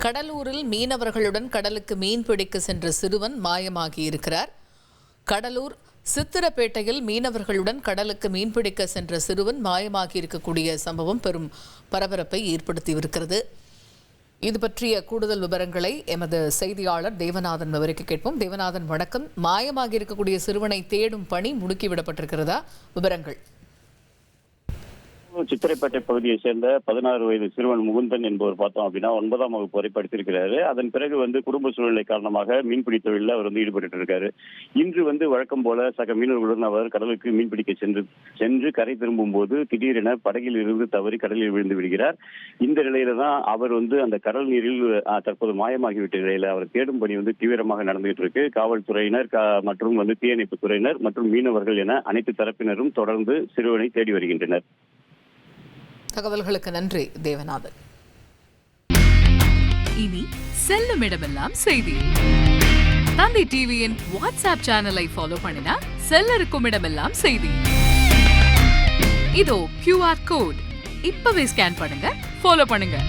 கடலூரில் மீனவர்களுடன் கடலுக்கு மீன் பிடிக்க சென்ற சிறுவன் மாயமாகியிருக்கிறார். கடலூர் சித்திரப்பேட்டையில் மீனவர்களுடன் கடலுக்கு மீன்பிடிக்க சென்ற சிறுவன் மாயமாகி இருக்கக்கூடிய சம்பவம் பெரும் பரபரப்பை ஏற்படுத்தியிருக்கிறது. இது பற்றிய கூடுதல் விவரங்களை எமது செய்தியாளர் தேவநாதன் விவரிக்க கேட்போம். தேவநாதன், வணக்கம். மாயமாகி இருக்கக்கூடிய சிறுவனை தேடும் பணி முடுக்கிவிடப்பட்டிருக்கிறதா? விவரங்கள். சித்திரைப்பேட்டை பகுதியை சேர்ந்த 16 வயது சிறுவன் முகுந்தன் என்பவர் பார்த்தோம் அப்படின்னா 9ஆம் வகுப்பு வரை படித்திருக்கிறாரு. அதன் பிறகு குடும்ப சூழ்நிலை காரணமாக மீன்பிடி தொழிலில் அவர் ஈடுபட்டு இருக்காரு. இன்று வழக்கம் போல சக மீனவர்களுடன் அவர் கடலுக்கு மீன்பிடிக்க சென்று கரை திரும்பும் போது திடீரென படகில் இருந்து தவறி கடலில் விழுந்து விடுகிறார். இந்த நிலையில தான் அவர் அந்த கடல் நீரில் தற்போது மாயமாகிவிட்ட நிலையில அவர் தேடும் பணி தீவிரமாக நடந்துகிட்டு இருக்கு. காவல்துறையினர் மற்றும் தீயணைப்பு துறையினர் மற்றும் மீனவர்கள் என அனைத்து தரப்பினரும் தொடர்ந்து சிறுவனை தேடி வருகின்றனர். தகவல்களுக்கு நன்றி தேவநாதன். இனி செல்லும் இடமெல்லாம் செய்தி. தந்தை டிவியின் வாட்ஸ்அப் சேனலை ஃபாலோ பண்ணினா செல்ல இருக்கும் இடமெல்லாம் செய்தி. இதோ QR கோட் இப்பவே ஸ்கேன் பண்ணுங்க, ஃபாலோ பண்ணுங்க.